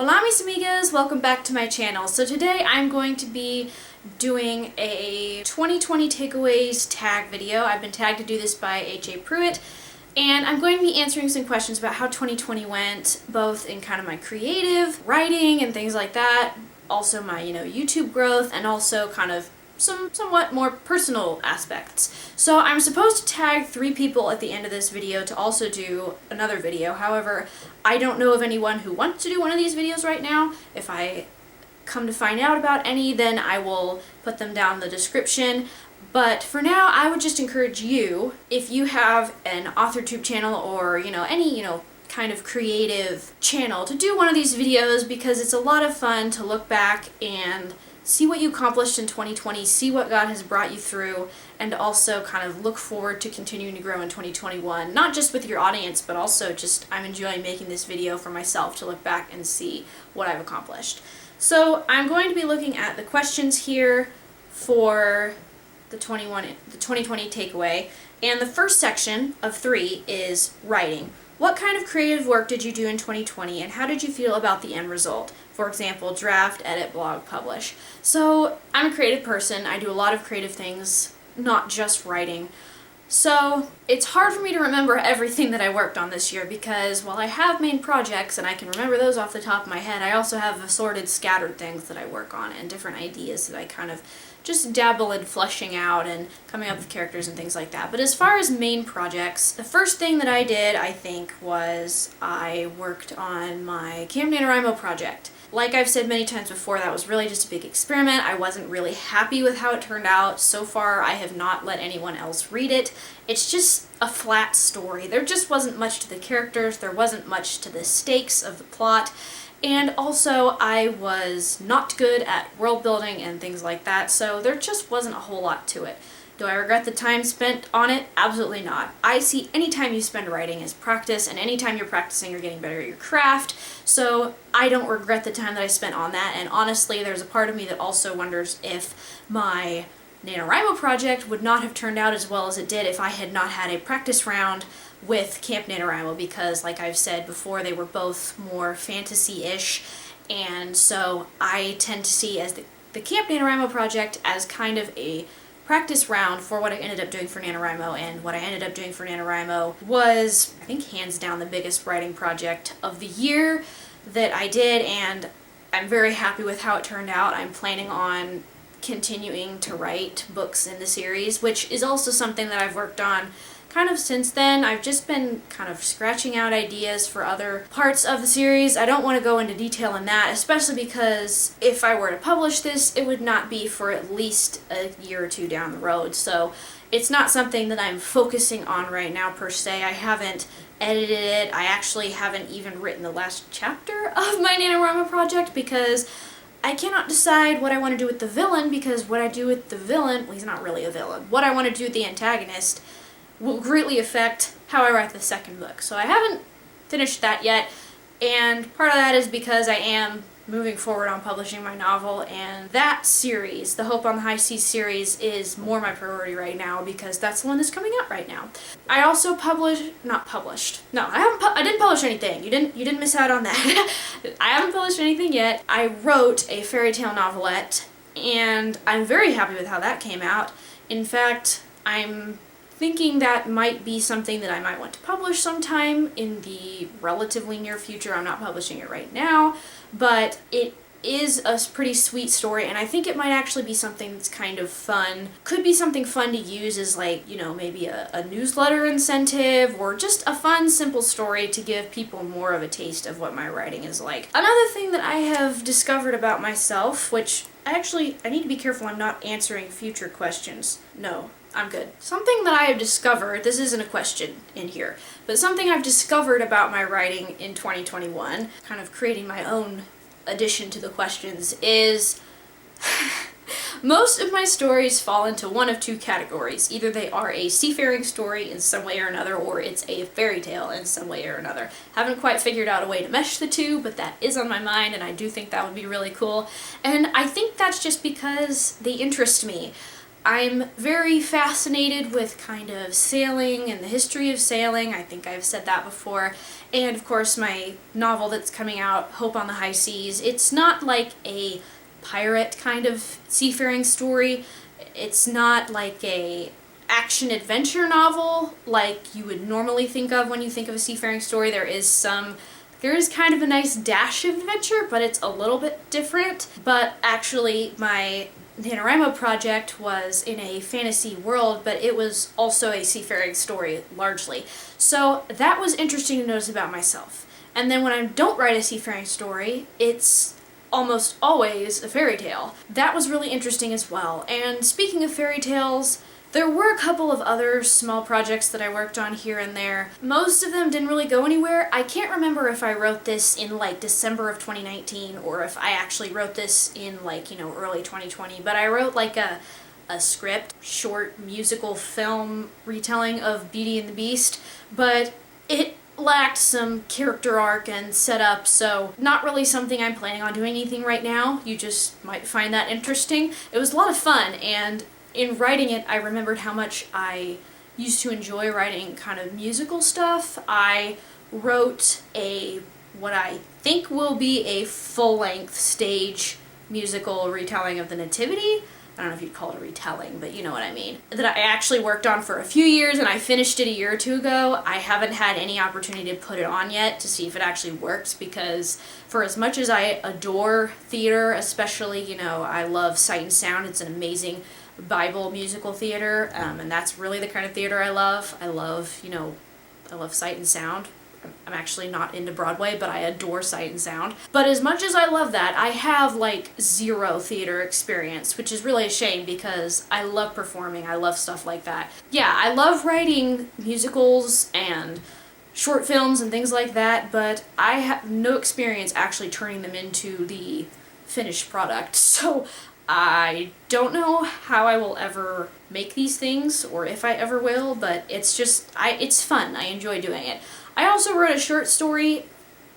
Hola mis amigas, welcome back to my channel. So today I'm going to be doing a 2020 takeaways tag video. I've been tagged to do this by HA Pruitt, and I'm going to be answering some questions about how 2020 went, both in kind of my creative writing and things like that, also my YouTube growth, and also kind of some somewhat more personal aspects. So I'm supposed to tag 3 people at the end of this video to also do another video. However, I don't know of anyone who wants to do one of these videos right now. If I come to find out about any, then I will put them down in the description. But for now, I would just encourage you, if you have an AuthorTube channel or any kind of creative channel, to do one of these videos, because it's a lot of fun to look back and see what you accomplished in 2020, see what God has brought you through, and also kind of look forward to continuing to grow in 2021, not just with your audience, but also just I'm enjoying making this video for myself to look back and see what I've accomplished. So I'm going to be looking at the questions here for the 2020 takeaway, and the first section of 3 is writing. What kind of creative work did you do in 2020, and how did you feel about the end result? For example, draft, edit, blog, publish. So I'm a creative person. I do a lot of creative things, not just writing. So it's hard for me to remember everything that I worked on this year, because while I have main projects and I can remember those off the top of my head, I also have assorted, scattered things that I work on and different ideas that I kind of just dabble in fleshing out and coming up with characters and things like that. But as far as main projects, the first thing that I did, I think, was I worked on my Nanowrimo project. Like I've said many times before, that was really just a big experiment. I wasn't really happy with how it turned out. So far, I have not let anyone else read it. It's just a flat story. There just wasn't much to the characters, there wasn't much to the stakes of the plot, and also I was not good at world building and things like that, so there just wasn't a whole lot to it. Do I regret the time spent on it? Absolutely not. I see any time you spend writing as practice, and any time you're practicing, you're getting better at your craft, so I don't regret the time that I spent on that. And honestly, there's a part of me that also wonders if my Nanowrimo project would not have turned out as well as it did if I had not had a practice round with Camp Nanowrimo, because like I've said before, they were both more fantasy-ish, and so I tend to see as the Camp Nanowrimo project as kind of a practice round for what I ended up doing for Nanowrimo. And what I ended up doing for Nanowrimo was, I think, hands down the biggest writing project of the year that I did, and I'm very happy with how it turned out. I'm planning on continuing to write books in the series, which is also something that I've worked on kind of since then. I've just been kind of scratching out ideas for other parts of the series. I don't want to go into detail in that, especially because if I were to publish this, it would not be for at least a year or 2 down the road. So it's not something that I'm focusing on right now per se. I haven't edited it. I actually haven't even written the last chapter of my Nanowrimo project, because I cannot decide what I want to do with the villain, because what I do with the villain, well, he's not really a villain, what I want to do with the antagonist will greatly affect how I write the second book. So I haven't finished that yet, and part of that is because I am moving forward on publishing my novel, and that series, the Hope on the High Seas series, is more my priority right now, because that's the one that's coming out right now. I also I didn't publish anything. You didn't miss out on that. I haven't published anything yet. I wrote a fairy tale novelette, and I'm very happy with how that came out. In fact, I'm thinking that might be something that I might want to publish sometime in the relatively near future. I'm not publishing it right now, but it is a pretty sweet story, and I think it might actually be something that's kind of fun. Could be something fun to use as, like, maybe a newsletter incentive, or just a fun, simple story to give people more of a taste of what my writing is like. Another thing that I have discovered about myself, which I need to be careful I'm not answering future questions. No, I'm good. Something that I have discovered, this isn't a question in here, but something I've discovered about my writing in 2021, kind of creating my own addition to the questions, is most of my stories fall into one of 2 categories. Either they are a seafaring story in some way or another, or it's a fairy tale in some way or another. Haven't quite figured out a way to mesh the 2, but that is on my mind, and I do think that would be really cool. And I think that's just because they interest me. I'm very fascinated with kind of sailing and the history of sailing. I think I've said that before. And of course my novel that's coming out, Hope on the High Seas, it's not like a pirate kind of seafaring story. It's not like a action-adventure novel like you would normally think of when you think of a seafaring story. There is kind of a nice dash of adventure, but it's a little bit different. But actually, my Nanowrimo project was in a fantasy world, but it was also a seafaring story, largely. So that was interesting to notice about myself. And then when I don't write a seafaring story, it's almost always a fairy tale. That was really interesting as well. And speaking of fairy tales, there were a couple of other small projects that I worked on here and there. Most of them didn't really go anywhere. I can't remember if I wrote this in like December of 2019 or if I actually wrote this in like, early 2020, but I wrote like a script, short musical film retelling of Beauty and the Beast, but it lacked some character arc and setup, so not really something I'm planning on doing anything right now. You just might find that interesting. It was a lot of fun, and in writing it, I remembered how much I used to enjoy writing kind of musical stuff. I wrote what I think will be a full-length stage musical retelling of the Nativity. I don't know if you'd call it a retelling, but you know what I mean. That I actually worked on for a few years, and I finished it a year or two ago. I haven't had any opportunity to put it on yet to see if it actually works, because for as much as I adore theater, especially, I love Sight and Sound. It's an amazing Bible musical theater, and that's really the kind of theater I love. I love Sight and Sound. I'm actually not into Broadway, but I adore Sight and Sound. But as much as I love that, I have like zero theater experience, which is really a shame because I love performing. I love stuff like that. Yeah, I love writing musicals and short films and things like that, but I have no experience actually turning them into the finished product. So I don't know how I will ever make these things or if I ever will, but it's fun. I enjoy doing it. I also wrote a short story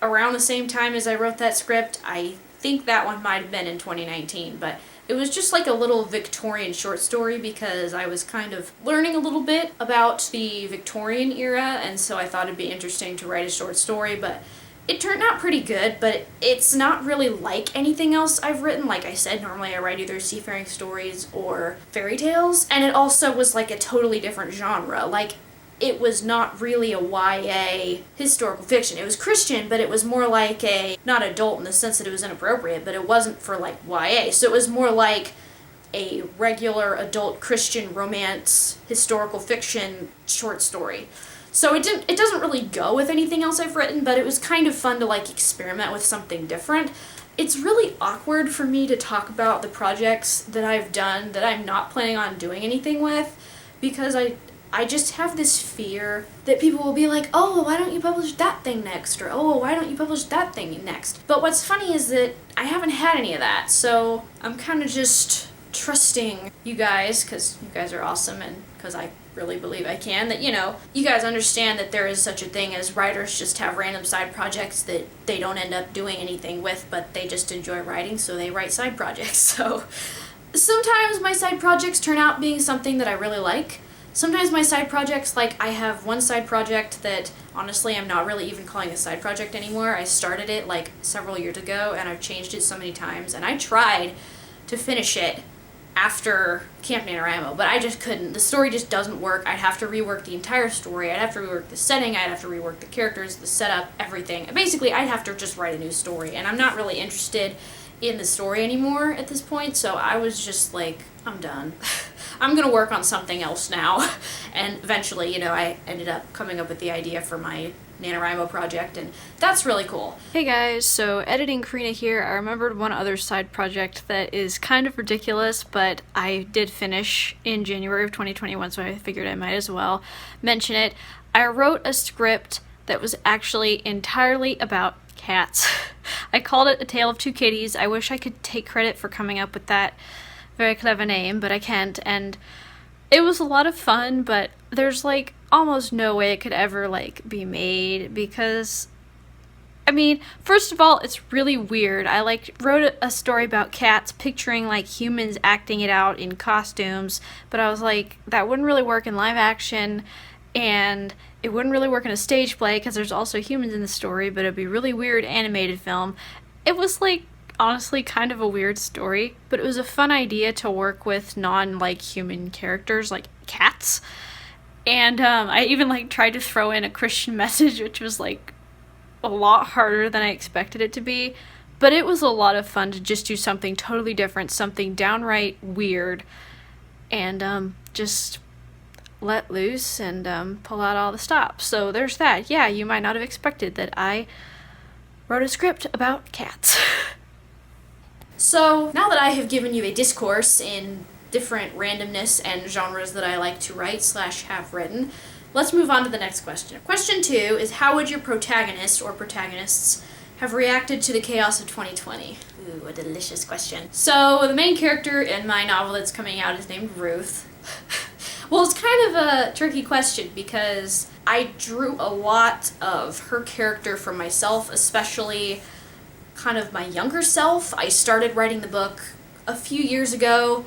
around the same time as I wrote that script. I think that one might have been in 2019, but it was just like a little Victorian short story because I was kind of learning a little bit about the Victorian era, and so I thought it'd be interesting to write a short story, but it turned out pretty good, but it's not really like anything else I've written. Like I said, normally I write either seafaring stories or fairy tales, and it also was like a totally different genre. Like, it was not really a YA historical fiction. It was Christian, but it was more like not adult in the sense that it was inappropriate, but it wasn't for like YA. So it was more like a regular adult Christian romance historical fiction short story. So it doesn't really go with anything else I've written, but it was kind of fun to like experiment with something different. It's really awkward for me to talk about the projects that I've done that I'm not planning on doing anything with, because I just have this fear that people will be like, oh, why don't you publish that thing next? Or, oh, why don't you publish that thing next? But what's funny is that I haven't had any of that, so I'm kind of just trusting you guys, because you guys are awesome, and because I really believe I can, that, you guys understand that there is such a thing as writers just have random side projects that they don't end up doing anything with, but they just enjoy writing, so they write side projects. So sometimes my side projects turn out being something that I really like. Sometimes my side projects, like I have one side project that honestly I'm not really even calling a side project anymore. I started it like several years ago and I've changed it so many times, and I tried to finish it after Camp Nanowrimo, but I just couldn't. The story just doesn't work. I'd have to rework the entire story. I'd have to rework the setting. I'd have to rework the characters, the setup, everything. Basically, I'd have to just write a new story, and I'm not really interested in the story anymore at this point, so I was just like, I'm done. I'm gonna work on something else now. And eventually, I ended up coming up with the idea for my Nanowrimo project, and that's really cool. Hey guys, so editing Karina here. I remembered one other side project that is kind of ridiculous, but I did finish in January of 2021, so I figured I might as well mention it. I wrote a script that was actually entirely about cats. I called it A Tale of Two Kitties. I wish I could take credit for coming up with that very clever name, but I can't, and it was a lot of fun, but there's like almost no way it could ever like be made because I mean, first of all, it's really weird. I wrote a story about cats, picturing like humans acting it out in costumes, but I was like, that wouldn't really work in live action, and it wouldn't really work in a stage play because there's also humans in the story, but it'd be really weird animated film. It was like, honestly, kind of a weird story, but it was a fun idea to work with human characters like cats. And I even tried to throw in a Christian message, which was a lot harder than I expected it to be, but it was a lot of fun to just do something totally different, something downright weird, and just let loose and pull out all the stops. So there's that. Yeah, you might not have expected that I wrote a script about cats. So now that I have given you a discourse in different randomness and genres that I like to write / have written, let's move on to the next question. Question 2 is, how would your protagonist or protagonists have reacted to the chaos of 2020? Ooh, a delicious question. So the main character in my novel that's coming out is named Ruth. Well, it's kind of a tricky question because I drew a lot of her character from myself, especially kind of my younger self. I started writing the book a few years ago,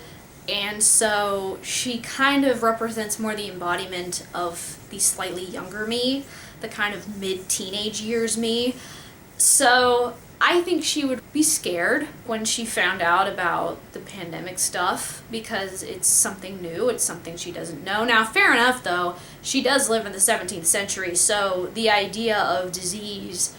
and so she kind of represents more the embodiment of the slightly younger me, the kind of mid-teenage years me. So I think she would be scared when she found out about the pandemic stuff because it's something new, it's something she doesn't know. Now, fair enough though, she does live in the 17th century, so the idea of disease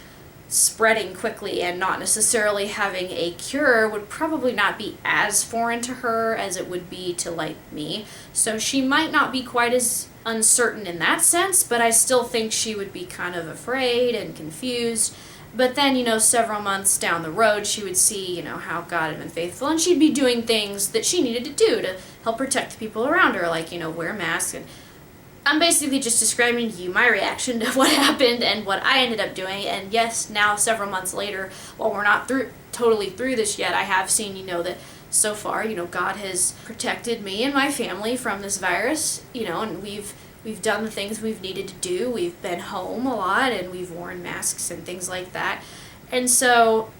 spreading quickly and not necessarily having a cure would probably not be as foreign to her as it would be to me. So she might not be quite as uncertain in that sense, but I still think she would be kind of afraid and confused. But then, several months down the road, she would see, how God had been faithful, and she'd be doing things that she needed to do to help protect the people around her, wear masks. And I'm basically just describing to you my reaction to what happened and what I ended up doing. And yes, now several months later, while we're not totally through this yet, I have seen, that so far, God has protected me and my family from this virus, and we've done the things we've needed to do. We've been home a lot, and we've worn masks and things like that. And so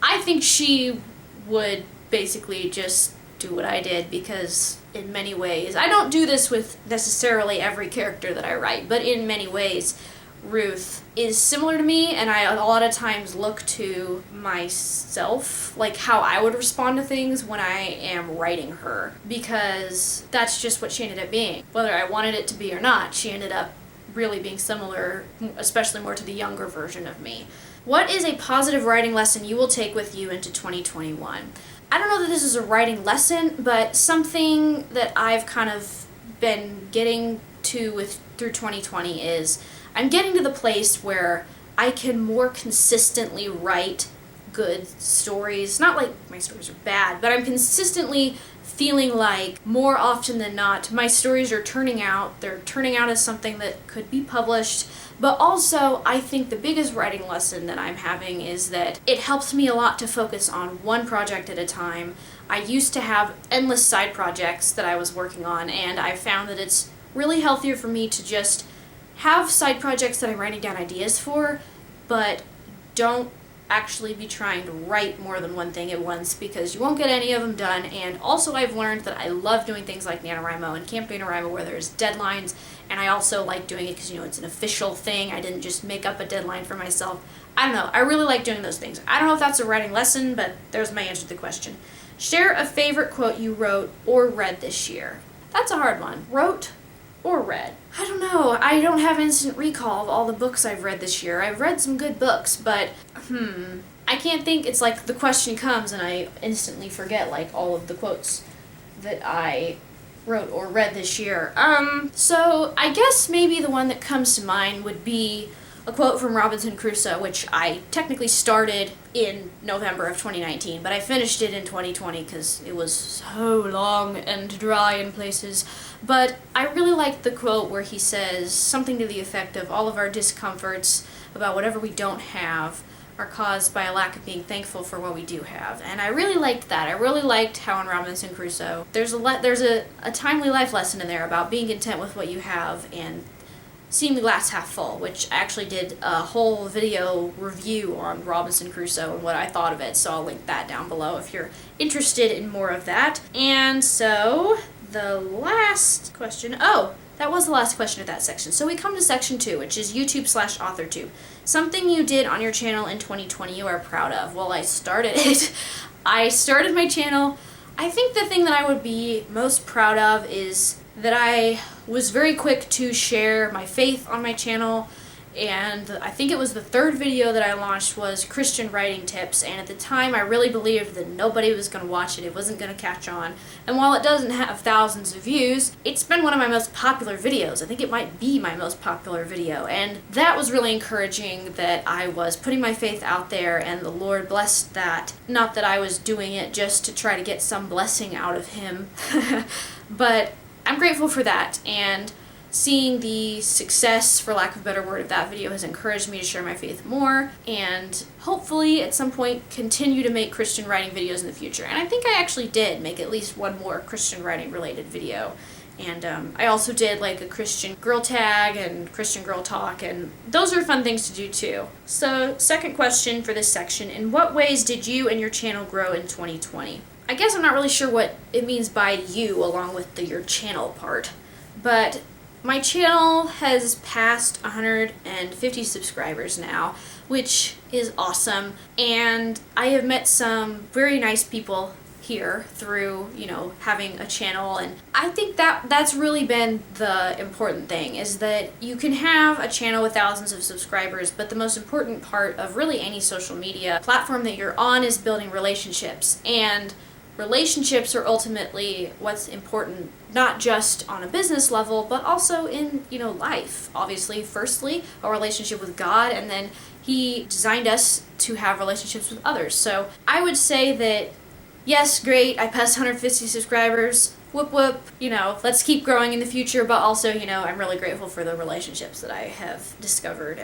I think she would basically just do what I did, because in many ways, I don't do this with necessarily every character that I write, but in many ways, Ruth is similar to me, and I a lot of times look to myself, how I would respond to things when I am writing her, because that's just what she ended up being. Whether I wanted it to be or not, she ended up really being similar, especially more to the younger version of me. What is a positive writing lesson you will take with you into 2021? I don't know that this is a writing lesson, but something that I've kind of been getting to through 2020 is I'm getting to the place where I can more consistently write good stories. Not like my stories are bad, but I'm consistently feeling like more often than not my stories are turning out. They're turning out as something that could be published. But also, I think the biggest writing lesson that I'm having is that it helps me a lot to focus on one project at a time. I used to have endless side projects that I was working on, and I found that it's really healthier for me to just have side projects that I'm writing down ideas for, but don't actually be trying to write more than one thing at once, because you won't get any of them done. And also, I've learned that I love doing things like Nanowrimo and Camp Nanowrimo where there's deadlines, and I also like doing it because, it's an official thing. I didn't just make up a deadline for myself. I don't know. I really like doing those things. I don't know if that's a writing lesson, but there's my answer to the question. Share a favorite quote you wrote or read this year. That's a hard one. Wrote or read? I don't know. I don't have instant recall of all the books I've read this year. I've read some good books, but I can't think. It's like the question comes and I instantly forget all of the quotes that I wrote or read this year. So I guess maybe the one that comes to mind would be a quote from Robinson Crusoe, which I technically started in November of 2019, but I finished it in 2020 because it was so long and dry in places. But I really liked the quote where he says something to the effect of, all of our discomforts about whatever we don't have are caused by a lack of being thankful for what we do have. And I really liked that. I really liked how in Robinson Crusoe there's a timely life lesson in there about being content with what you have and seeing the glass half full, which I actually did a whole video review on Robinson Crusoe and what I thought of it, so I'll link that down below if you're interested in more of that. And so, the last question, that was the last question of that section. So we come to section 2, which is YouTube/AuthorTube. Something you did on your channel in 2020 you are proud of. Well, I started it. I started my channel. I think the thing that I would be most proud of is that I was very quick to share my faith on my channel, and I think it was the 3rd video that I launched was Christian writing tips, and at the time I really believed that nobody was going to watch it, it wasn't going to catch on, and while it doesn't have thousands of views, it's been one of my most popular videos. I think it might be my most popular video, and that was really encouraging that I was putting my faith out there, and the Lord blessed that. Not that I was doing it just to try to get some blessing out of Him, but I'm grateful for that, and seeing the success, for lack of a better word, of that video has encouraged me to share my faith more, and hopefully at some point continue to make Christian writing videos in the future. And I think I actually did make at least one more Christian writing related video. And I also did like a Christian girl tag and Christian girl talk, and those are fun things to do too. So, second question for this section, in what ways did you and your channel grow in 2020? I guess I'm not really sure what it means by you along with the your channel part, but my channel has passed 150 subscribers now, which is awesome, and I have met some very nice people here through, having a channel, and I think that's really been the important thing, is that you can have a channel with thousands of subscribers, but the most important part of really any social media platform that you're on is building relationships, and relationships are ultimately what's important, not just on a business level, but also in, life. Obviously, firstly, a relationship with God, and then He designed us to have relationships with others. So I would say that, yes, great, I passed 150 subscribers, whoop whoop, let's keep growing in the future, but also, I'm really grateful for the relationships that I have discovered,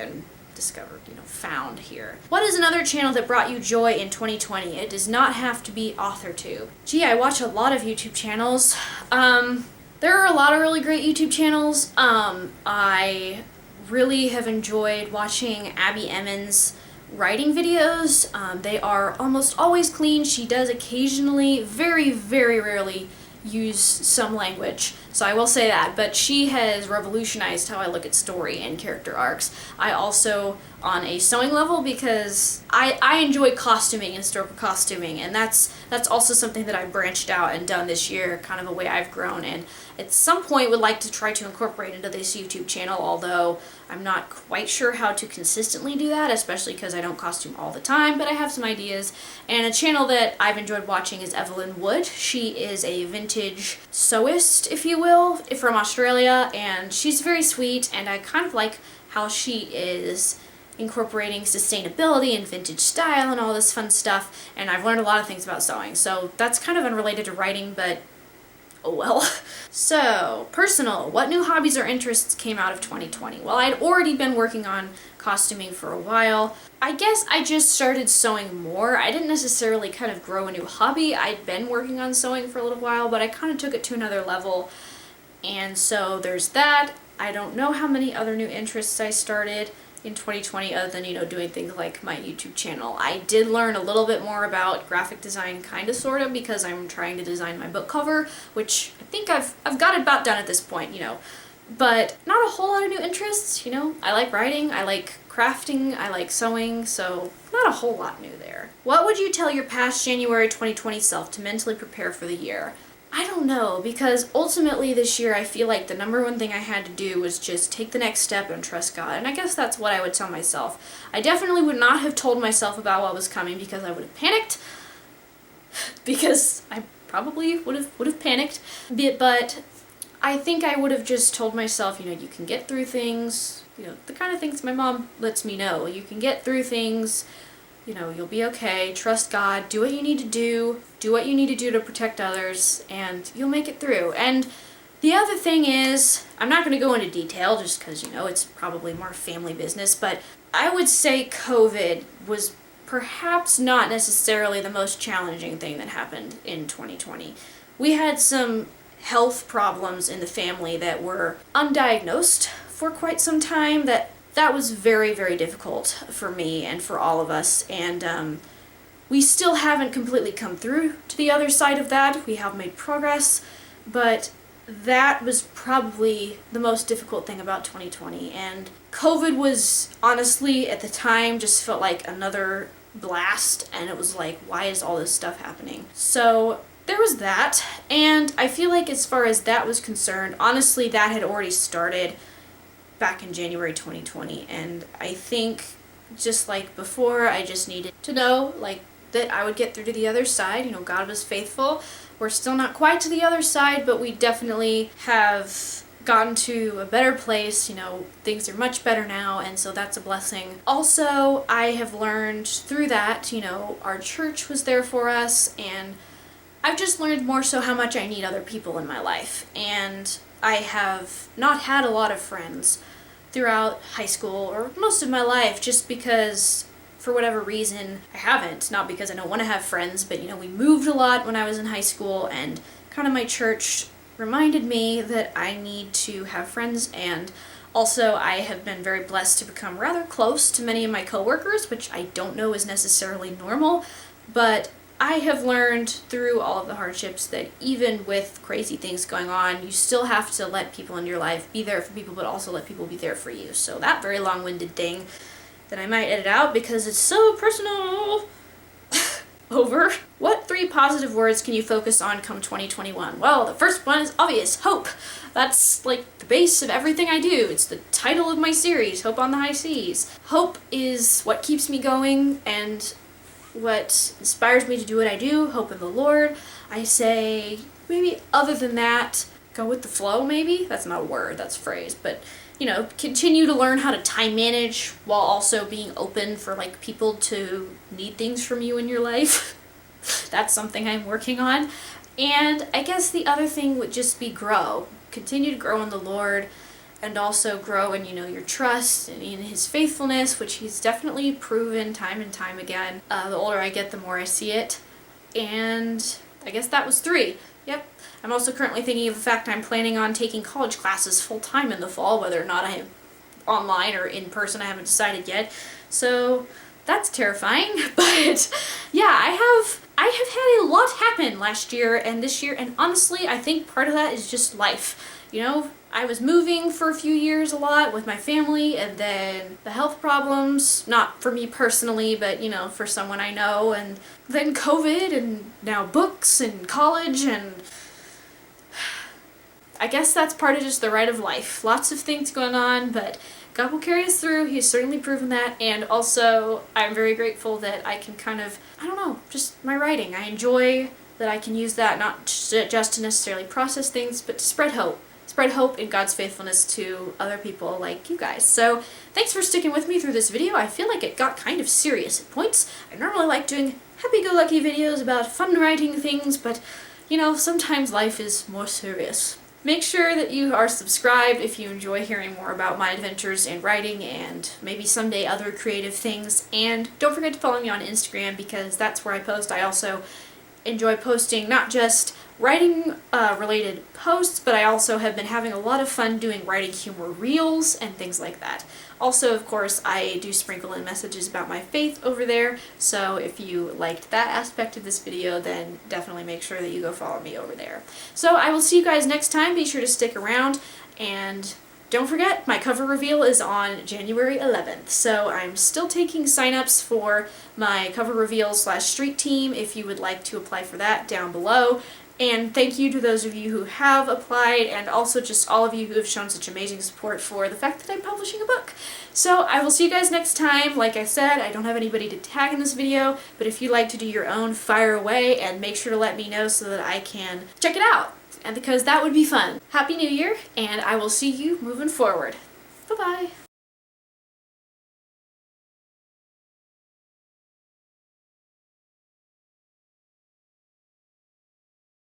found here. What is another channel that brought you joy in 2020? It does not have to be AuthorTube. Gee, I watch a lot of YouTube channels. There are a lot of really great YouTube channels. I really have enjoyed watching Abby Emmons' writing videos. They are almost always clean. She does occasionally, very, very rarely, use some language, so I will say that, but she has revolutionized how I look at story and character arcs. I also, on a sewing level, because I enjoy costuming and historical costuming, and that's also something that I've branched out and done this year, kind of a way I've grown, and at some point would like to try to incorporate into this YouTube channel, although I'm not quite sure how to consistently do that, especially because I don't costume all the time, but I have some ideas. And a channel that I've enjoyed watching is Evelyn Wood. She is a vintage sewist, if you will, from Australia, and she's very sweet, and I kind of like how she is incorporating sustainability and vintage style and all this fun stuff, and I've learned a lot of things about sewing, so that's kind of unrelated to writing, but oh well. So, personal. What new hobbies or interests came out of 2020? Well, I'd already been working on costuming for a while. I guess I just started sewing more. I didn't necessarily kind of grow a new hobby. I'd been working on sewing for a little while, but I kind of took it to another level. And so there's that. I don't know how many other new interests I started in 2020 other than, doing things like my YouTube channel. I did learn a little bit more about graphic design, kind of, sort of, because I'm trying to design my book cover, which I think I've got it about done at this point, but not a whole lot of new interests, I like writing, I like crafting, I like sewing, so not a whole lot new there. What would you tell your past January 2020 self to mentally prepare for the year? I don't know, because ultimately this year I feel like the number one thing I had to do was just take the next step and trust God, and I guess that's what I would tell myself. I definitely would not have told myself about what was coming, because I would have panicked, because I probably would have panicked, but I think I would have just told myself, you can get through things, the kind of things my mom lets me know. You can get through things, you'll be okay, trust God, do what you need to do what you need to do to protect others, and you'll make it through. And the other thing is, I'm not going to go into detail just because, it's probably more family business, but I would say COVID was perhaps not necessarily the most challenging thing that happened in 2020. We had some health problems in the family that were undiagnosed for quite some time, that was very, very difficult for me and for all of us, and we still haven't completely come through to the other side of that. We have made progress, but that was probably the most difficult thing about 2020, and COVID was honestly at the time just felt like another blast, and it was like, why is all this stuff happening? So there was that, and I feel like as far as that was concerned, honestly that had already started back in January 2020, and I think just like before, I just needed to know like that I would get through to the other side. You know, God was faithful. We're still not quite to the other side, but we definitely have gotten to a better place. You know, things are much better now, and so that's a blessing. Also, I have learned through that, you know, our church was there for us, and I've just learned more so how much I need other people in my life. And I have not had a lot of friends throughout high school or most of my life, just because for whatever reason I haven't. Not because I don't want to have friends, but you know, we moved a lot when I was in high school, and kind of my church reminded me that I need to have friends. And also I have been very blessed to become rather close to many of my coworkers, which I don't know is necessarily normal, but I have learned through all of the hardships that even with crazy things going on, you still have to let people in your life be there for people, but also let people be there for you. So that very long-winded thing that I might edit out because it's so personal. Over. What 3 positive words can you focus on come 2021? Well, the first one is obvious, hope. That's like the base of everything I do. It's the title of my series, Hope on the High Seas. Hope is what keeps me going and what inspires me to do what I do. Hope in the Lord. I say, maybe other than that, go with the flow maybe? That's not a word, that's a phrase, but you know, continue to learn how to time manage while also being open for like people to need things from you in your life. That's something I'm working on. And I guess the other thing would just be grow. Continue to grow in the Lord, and also grow in, you know, your trust and in His faithfulness, which He's definitely proven time and time again. The older I get, the more I see it. And I guess that was 3. Yep. I'm also currently thinking of the fact I'm planning on taking college classes full-time in the fall, whether or not I am online or in person, I haven't decided yet. So that's terrifying, but yeah, I have had a lot happen last year and this year, and honestly, I think part of that is just life. You know, I was moving for a few years a lot with my family, and then the health problems, not for me personally, but you know, for someone I know, and then COVID, and now books and college, and I guess that's part of just the ride of life. Lots of things going on, but God will carry us through. He's certainly proven that. And also, I'm very grateful that I can kind of, I don't know, just my writing. I enjoy that I can use that not just to necessarily process things, but to spread hope. Spread hope in God's faithfulness to other people like you guys. So thanks for sticking with me through this video. I feel like it got kind of serious at points. I normally like doing happy-go-lucky videos about fun writing things, but you know, sometimes life is more serious. Make sure that you are subscribed if you enjoy hearing more about my adventures in writing and maybe someday other creative things. And don't forget to follow me on Instagram because that's where I post. I also enjoy posting not just writing related posts, but I also have been having a lot of fun doing writing humor reels and things like that. Also, of course, I do sprinkle in messages about my faith over there, so if you liked that aspect of this video, then definitely make sure that you go follow me over there. So I will see you guys next time. Be sure to stick around, and don't forget, my cover reveal is on January 11th, so I'm still taking signups for my cover reveal / street team if you would like to apply for that down below. And thank you to those of you who have applied, and also just all of you who have shown such amazing support for the fact that I'm publishing a book. So I will see you guys next time. Like I said, I don't have anybody to tag in this video, but if you'd like to do your own, fire away, and make sure to let me know so that I can check it out, and because that would be fun. Happy New Year, and I will see you moving forward. Bye-bye.